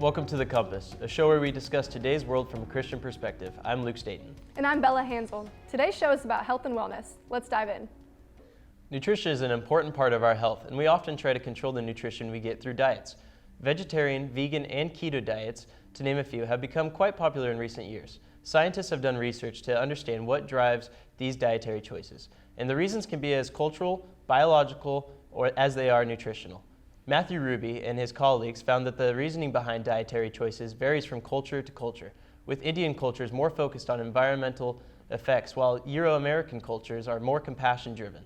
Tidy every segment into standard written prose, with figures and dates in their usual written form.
Welcome to The Compass, a show where we discuss today's world from a Christian perspective. I'm Luke Staton. And I'm Bella Hanzel. Today's show is about health and wellness. Let's dive in. Nutrition is an important part of our health, and we often try to control the nutrition we get through diets. Vegetarian, vegan, and keto diets, to name a few, have become quite popular in recent years. Scientists have done research to understand what drives these dietary choices, and the reasons can be as cultural, biological, or as they are nutritional. Matthew Ruby and his colleagues found that the reasoning behind dietary choices varies from culture to culture, with Indian cultures more focused on environmental effects, while Euro-American cultures are more compassion-driven.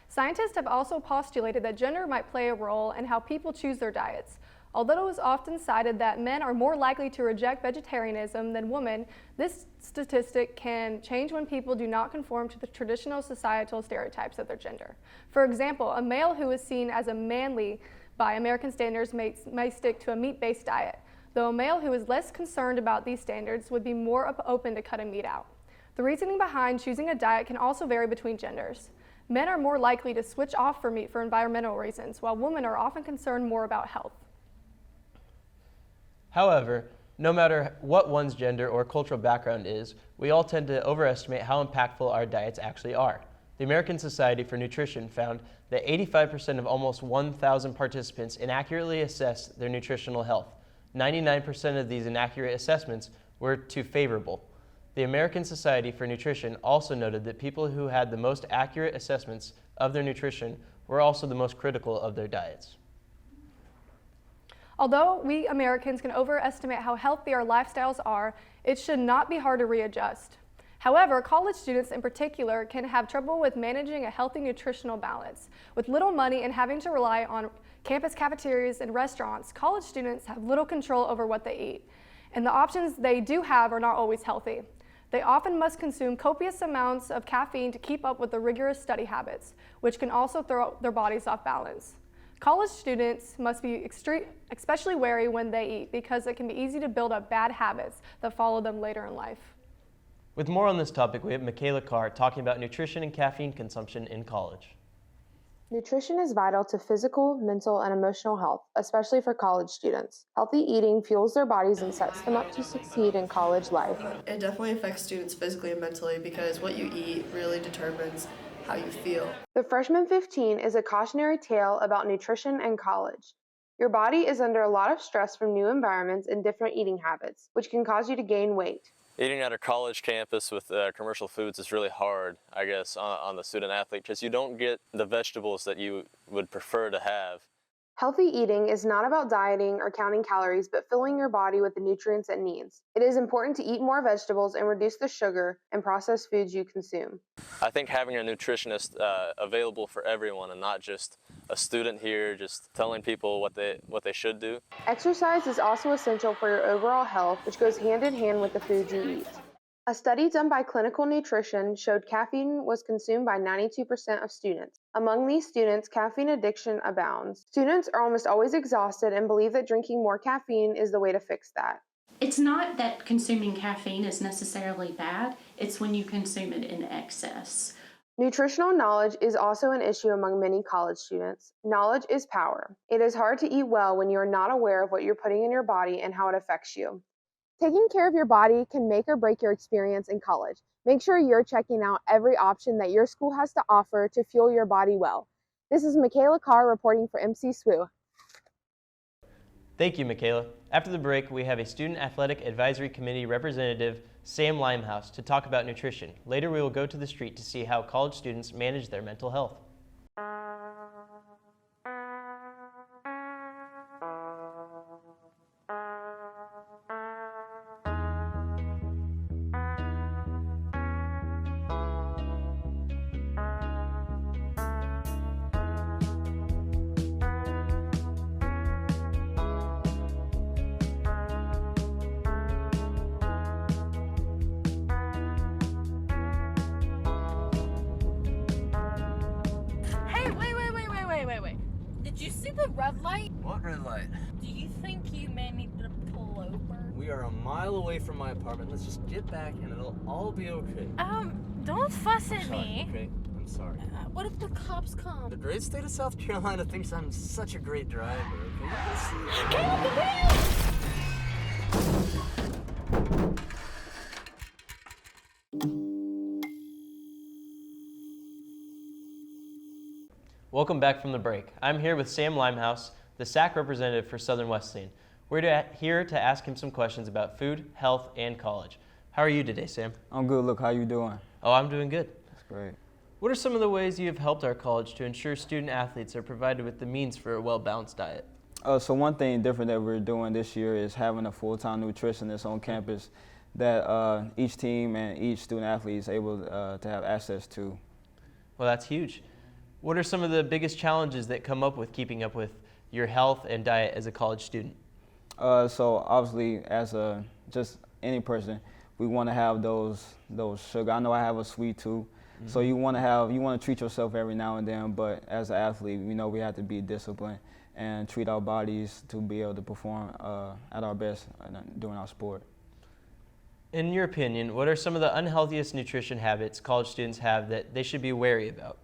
Scientists have also postulated that gender might play a role in how people choose their diets. Although it is often cited that men are more likely to reject vegetarianism than women, this statistic can change when people do not conform to the traditional societal stereotypes of their gender. For example, a male who is seen as a manly by American standards may stick to a meat-based diet, though a male who is less concerned about these standards would be more open to cutting meat out. The reasoning behind choosing a diet can also vary between genders. Men are more likely to switch off for meat for environmental reasons, while women are often concerned more about health. However, no matter what one's gender or cultural background is, we all tend to overestimate how impactful our diets actually are. The American Society for Nutrition found that 85% of almost 1,000 participants inaccurately assessed their nutritional health. 99% of these inaccurate assessments were too favorable. The American Society for Nutrition also noted that people who had the most accurate assessments of their nutrition were also the most critical of their diets. Although we Americans can overestimate how healthy our lifestyles are, it should not be hard to readjust. However, college students in particular can have trouble with managing a healthy nutritional balance. With little money and having to rely on campus cafeterias and restaurants, college students have little control over what they eat, and the options they do have are not always healthy. They often must consume copious amounts of caffeine to keep up with the rigorous study habits, which can also throw their bodies off balance. College students must be especially wary when they eat because it can be easy to build up bad habits that follow them later in life. With more on this topic, we have Michaela Carr talking about nutrition and caffeine consumption in college. Nutrition is vital to physical, mental, and emotional health, especially for college students. Healthy eating fuels their bodies and sets them up to succeed in college life. It definitely affects students physically and mentally because what you eat really determines how you feel. The Freshman 15 is a cautionary tale about nutrition and college. Your body is under a lot of stress from new environments and different eating habits, which can cause you to gain weight. Eating at a college campus with commercial foods is really hard, I guess, on the student athlete because you don't get the vegetables that you would prefer to have. Healthy eating is not about dieting or counting calories, but filling your body with the nutrients it needs. It is important to eat more vegetables and reduce the sugar and processed foods you consume. I think having a nutritionist available for everyone and not just a student here just telling people what they should do. Exercise is also essential for your overall health, which goes hand in hand with the foods you eat. A study done by Clinical Nutrition showed caffeine was consumed by 92% of students. Among these students, caffeine addiction abounds. Students are almost always exhausted and believe that drinking more caffeine is the way to fix that. It's not that consuming caffeine is necessarily bad, it's when you consume it in excess. Nutritional knowledge is also an issue among many college students. Knowledge is power. It is hard to eat well when you are not aware of what you're putting in your body and how it affects you. Taking care of your body can make or break your experience in college. Make sure you're checking out every option that your school has to offer to fuel your body well. This is Michaela Carr reporting for MCSWU. Thank you, Michaela. After the break, we have a Student Athletic Advisory Committee representative, Sam Limehouse, to talk about nutrition. Later, we will go to the street to see how college students manage their mental health. Wait. Did you see the red light? What red light? Do you think you may need to pull over? We are a mile away from my apartment. Let's just get back and it'll all be okay. Don't fuss at Sorry, me. okay? I'm sorry. What if the cops come? The great state of South Carolina thinks I'm such a great driver, okay? Get out the wheel! Welcome back from the break. I'm here with Sam Limehouse, the SAC representative for Southern Wesleyan. We're here to ask him some questions about food, health, and college. How are you today, Sam? I'm good. Look, how you doing? Oh, I'm doing good. That's great. What are some of the ways you have helped our college to ensure student athletes are provided with the means for a well-balanced diet? So one thing different that we're doing this year is having a full-time nutritionist on campus that each team and each student athlete is able to have access to. Well, that's huge. What are some of the biggest challenges that come up with keeping up with your health and diet as a college student? So obviously, as just any person, we want to have those sugar. I know I have a sweet tooth, so you want to treat yourself every now and then. But as an athlete, we know we have to be disciplined and treat our bodies to be able to perform at our best during our sport. In your opinion, what are some of the unhealthiest nutrition habits college students have that they should be wary about?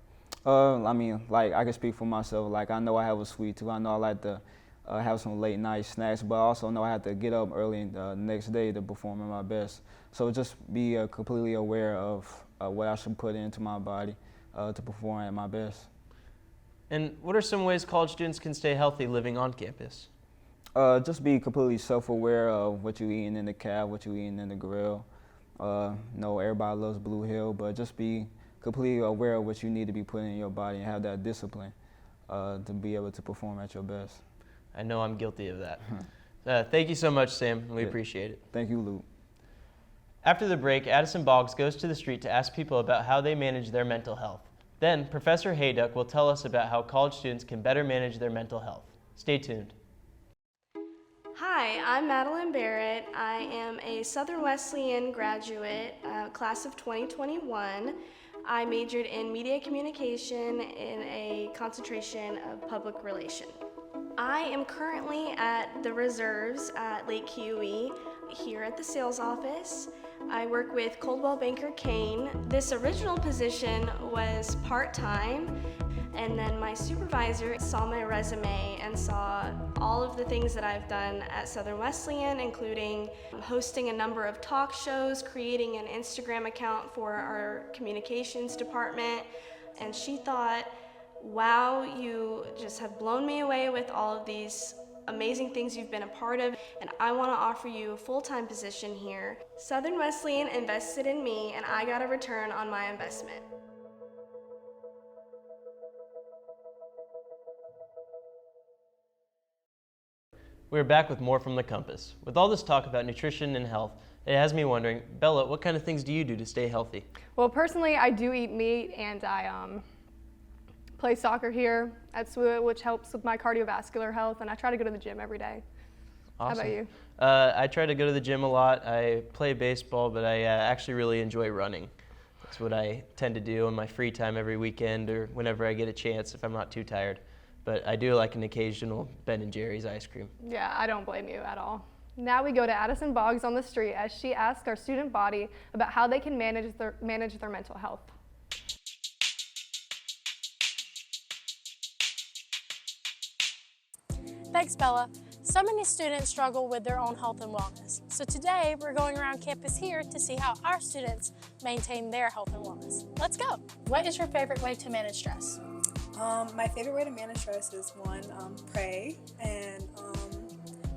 I mean, like, I can speak for myself. Like, I know I have a sweet tooth. I know I like to have some late night snacks, but I also know I have to get up early the next day to perform at my best. So just be completely aware of what I should put into my body to perform at my best. And what are some ways college students can stay healthy living on campus? Just be completely self-aware of what you're eating in the cab, what you're eating in the grill. No, everybody loves Blue Hill, but just be completely aware of what you need to be putting in your body and have that discipline to be able to perform at your best. I know I'm guilty of that. Thank you so much, Sam. We appreciate it. Thank you, Luke. After the break, Addison Boggs goes to the street to ask people about how they manage their mental health. Then, Professor Hayduck will tell us about how college students can better manage their mental health. Stay tuned. Hi, I'm Madeline Barrett. I am a Southern Wesleyan graduate, class of 2021. I majored in media communication in a concentration of public relation. I am currently at the reserves at Lake QE here at the sales office. I work with Coldwell Banker Kane. This original position was part-time, and then my supervisor saw my resume and saw all of the things that I've done at Southern Wesleyan, including hosting a number of talk shows, creating an Instagram account for our communications department, and she thought, wow, you just have blown me away with all of these amazing things you've been a part of, and I want to offer you a full-time position here. Southern Wesleyan invested in me, and I got a return on my investment. We're back with more from the Compass. With all this talk about nutrition and health, it has me wondering, Bella, what kind of things do you do to stay healthy? Well, personally, I do eat meat, and I play soccer here at SWU, which helps with my cardiovascular health, and I try to go to the gym every day. Awesome. How about you? I try to go to the gym a lot. I play baseball, but I actually really enjoy running. That's what I tend to do on my free time every weekend or whenever I get a chance if I'm not too tired. But I do like an occasional Ben & Jerry's ice cream. Yeah, I don't blame you at all. Now we go to Addison Boggs on the street as she asks our student body about how they can manage their mental health. Thanks, Bella. So many students struggle with their own health and wellness. So today, we're going around campus here to see how our students maintain their health and wellness. Let's go. What is your favorite way to manage stress? My favorite way to manage stress is pray and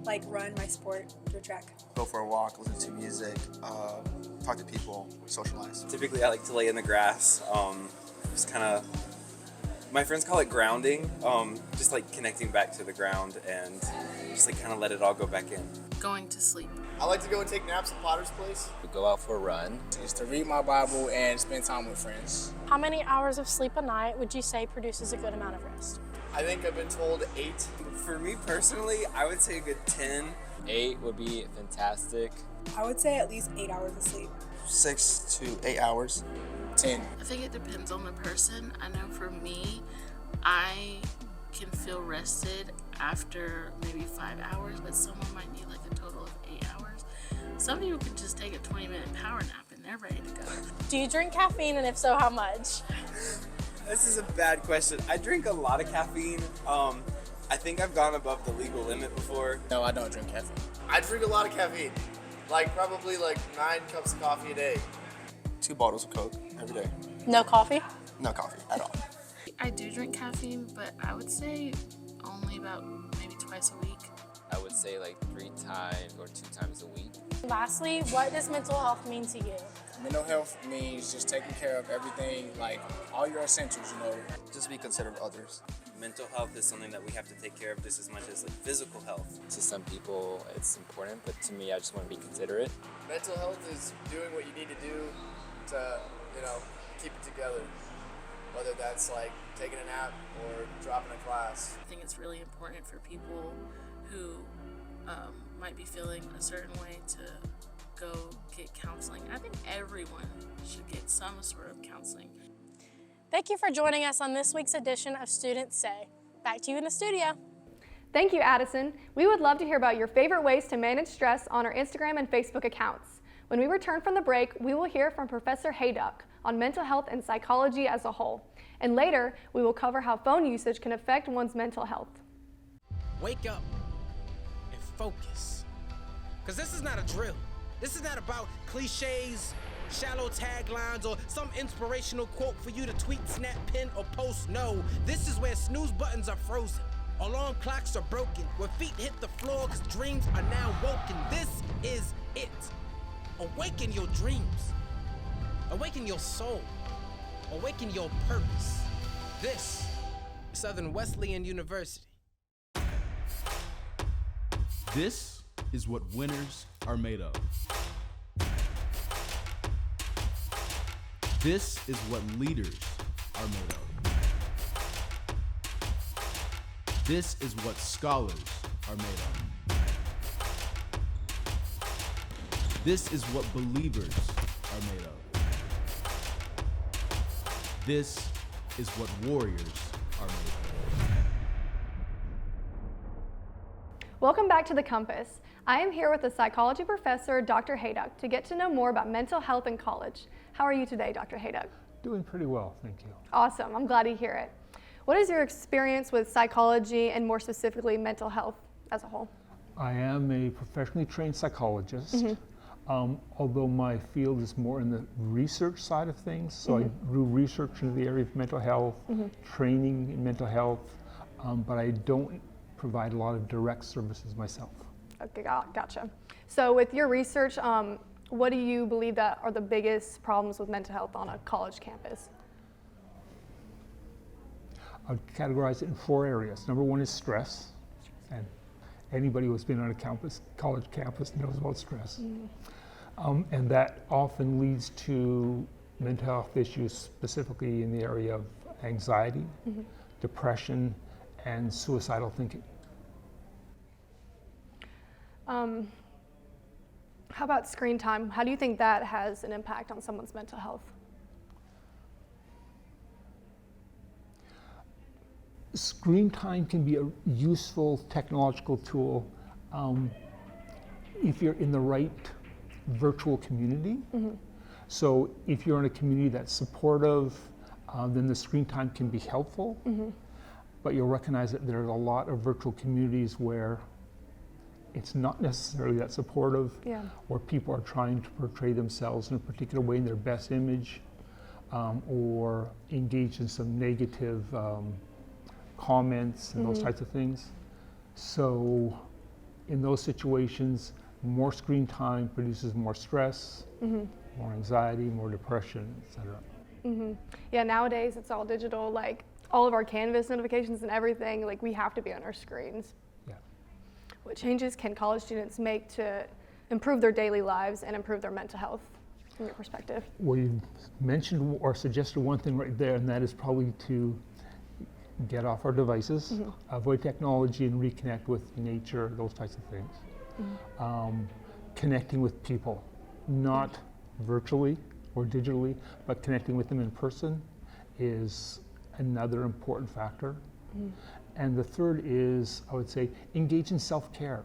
like run my sport, do track. Go for a walk, listen to music, talk to people, socialize. Typically, I like to lay in the grass, just kind of, my friends call it grounding, just like connecting back to the ground and just like kind of let it all go back in. Going to sleep. I like to go and take naps at Potter's Place. Go out for a run. Just to read my Bible and spend time with friends. How many hours of sleep a night would you say produces a good amount of rest? I think I've been told 8. For me personally, I would say a good 10. 8 would be fantastic. I would say at least 8 hours of sleep. 6 to 8 hours. 10. I think it depends on the person. I know for me, I can feel rested after maybe 5 hours, but someone might need like a total of 8 hours. Some people can just take a 20-minute power nap and they're ready to go. Do you drink caffeine, and if so, how much? This is a bad question. I drink a lot of caffeine. I think I've gone above the legal limit before. No, I don't drink caffeine. I drink a lot of caffeine. Like probably like 9 cups of coffee a day. 2 bottles of Coke every day. No coffee? No coffee at all. I do drink caffeine, but I would say only about maybe twice a week. I would say like 3 times or 2 times a week. Lastly, what does mental health mean to you? Mental health means just taking care of everything, like all your essentials, you know. Just be considerate of others. Mental health is something that we have to take care of just as much as like physical health. To some people it's important, but to me I just want to be considerate. Mental health is doing what you need to do to, you know, keep it together. Whether that's like taking a nap or dropping a class. I think it's really important for people who might be feeling a certain way to go get counseling. I think everyone should get some sort of counseling. Thank you for joining us on this week's edition of Students Say. Back to you in the studio. Thank you, Addison. We would love to hear about your favorite ways to manage stress on our Instagram and Facebook accounts. When we return from the break, we will hear from Professor Hayduck on mental health and psychology as a whole. And later, we will cover how phone usage can affect one's mental health. Wake up and focus. Because this is not a drill. This is not about cliches, shallow taglines, or some inspirational quote for you to tweet, snap, pin, or post. No, this is where snooze buttons are frozen. Alarm clocks are broken, where feet hit the floor because dreams are now woken. This is it. Awaken your dreams. Awaken your soul. Awaken your purpose. This is Southern Wesleyan University. This is what winners are made of. This is what leaders are made of. This is what scholars are made of. This is what believers are made of. This is what warriors are made of. Welcome back to The Compass. I am here with the psychology professor, Dr. Hayduck, to get to know more about mental health in college. How are you today, Dr. Hayduck? Doing pretty well, thank you. Awesome, I'm glad to hear it. What is your experience with psychology and more specifically mental health as a whole? I am a professionally trained psychologist, although my field is more in the research side of things. So I do research in the area of mental health, training in mental health, but I don't provide a lot of direct services myself. Okay, gotcha. So with your research, what do you believe that are the biggest problems with mental health on a college campus? I'd categorize it in 4 areas. Number 1 is stress, and anybody who's been on a college campus knows about stress. And that often leads to mental health issues, specifically in the area of anxiety, depression, and suicidal thinking. How about screen time? How do you think that has an impact on someone's mental health? Screen time can be a useful technological tool if you're in the right virtual community. So if you're in a community that's supportive, then the screen time can be helpful. But you'll recognize that there's a lot of virtual communities where it's not necessarily that supportive, or people are trying to portray themselves in a particular way in their best image, or engage in some negative comments and those types of things. So in those situations, more screen time produces more stress, more anxiety, more depression, etc. Yeah, nowadays it's all digital, like all of our Canvas notifications and everything, like we have to be on our screens. What changes can college students make to improve their daily lives and improve their mental health from your perspective? Well, you mentioned or suggested one thing right there, and that is probably to get off our devices, avoid technology and reconnect with nature, those types of things. Connecting with people, not virtually or digitally, but connecting with them in person is another important factor. And the third is, I would say, engage in self-care.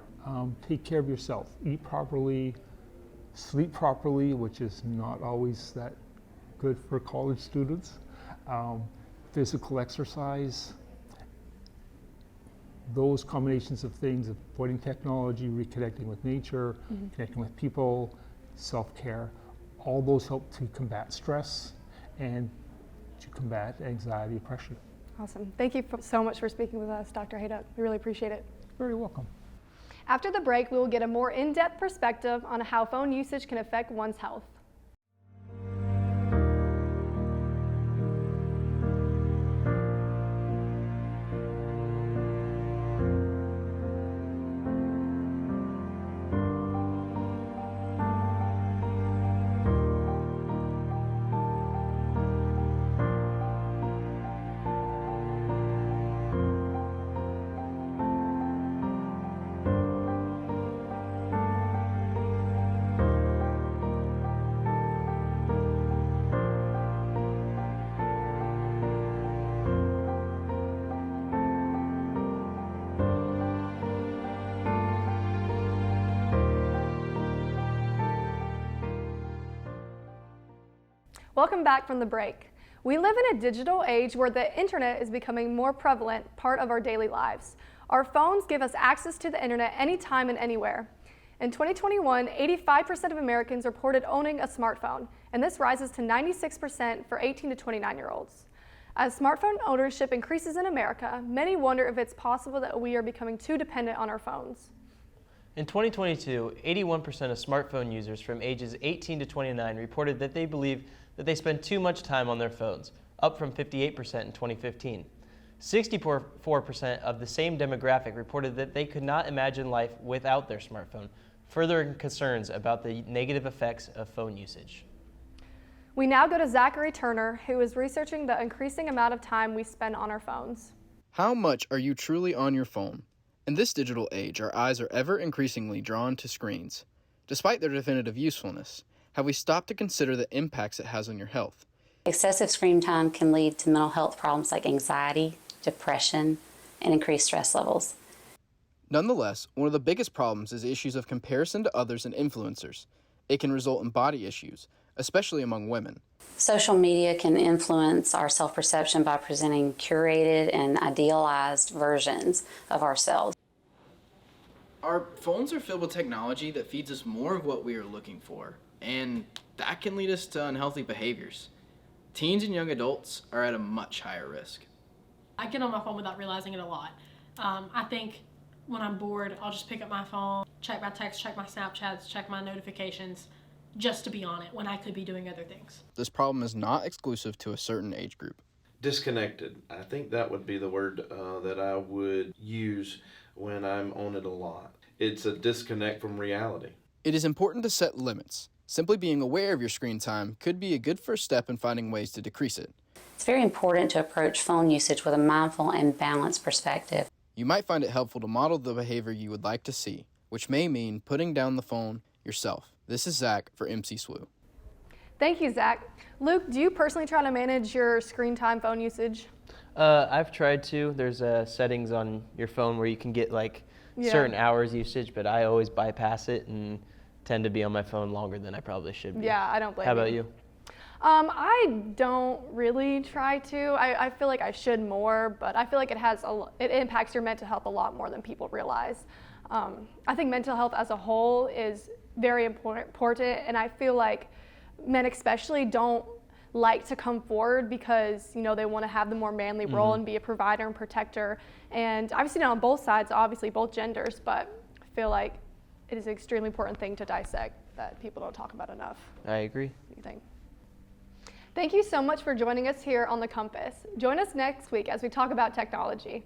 Take care of yourself. Eat properly, sleep properly, which is not always that good for college students. Physical exercise, those combinations of things, avoiding technology, reconnecting with nature, connecting with people, self-care, all those help to combat stress and to combat anxiety, depression. Awesome. Thank you so much for speaking with us, Dr. Hayduck. We really appreciate it. Very welcome. After the break, we will get a more in-depth perspective on how phone usage can affect one's health. Welcome back from the break. We live in a digital age where the internet is becoming more prevalent part of our daily lives. Our phones give us access to the internet anytime and anywhere. In 2021, 85% of Americans reported owning a smartphone, and this rises to 96% for 18 to 29-year-olds. As smartphone ownership increases in America, many wonder if it's possible that we are becoming too dependent on our phones. In 2022, 81% of smartphone users from ages 18 to 29 reported that they believe that they spend too much time on their phones, up from 58% in 2015. 64% of the same demographic reported that they could not imagine life without their smartphone, furthering concerns about the negative effects of phone usage. We now go to Zachary Turner, who is researching the increasing amount of time we spend on our phones. How much are you truly on your phone? In this digital age, our eyes are ever increasingly drawn to screens. Despite their definitive usefulness, have we stopped to consider the impacts it has on your health? Excessive screen time can lead to mental health problems like anxiety, depression, and increased stress levels. Nonetheless, one of the biggest problems is issues of comparison to others and influencers. It can result in body issues, especially among women. Social media can influence our self-perception by presenting curated and idealized versions of ourselves. Our phones are filled with technology that feeds us more of what we are looking for, and that can lead us to unhealthy behaviors. Teens and young adults are at a much higher risk. I get on my phone without realizing it a lot. I think when I'm bored, I'll just pick up my phone, check my texts, check my Snapchats, check my notifications, just to be on it when I could be doing other things. This problem is not exclusive to a certain age group. Disconnected. I think that would be the word that I would use when I'm on it a lot. It's a disconnect from reality. It is important to set limits. Simply being aware of your screen time could be a good first step in finding ways to decrease it. It's very important to approach phone usage with a mindful and balanced perspective. You might find it helpful to model the behavior you would like to see, which may mean putting down the phone yourself. This is Zach for MCSWU. Thank you, Zach. Luke, do you personally try to manage your screen time phone usage? I've tried to. There's settings on your phone where you can get certain hours usage, but I always bypass it and tend to be on my phone longer than I probably should be. Yeah, I don't blame you. How about you? I don't really try to. I feel like I should more, but I feel like it impacts your mental health a lot more than people realize. I think mental health as a whole is very important, and I feel like men especially don't like to come forward because they want to have the more manly role and be a provider and protector. And I've seen it on both sides, obviously both genders, but I feel like it is an extremely important thing to dissect that people don't talk about enough. I agree. What do you think? Thank you so much for joining us here on The Compass. Join us next week as we talk about technology.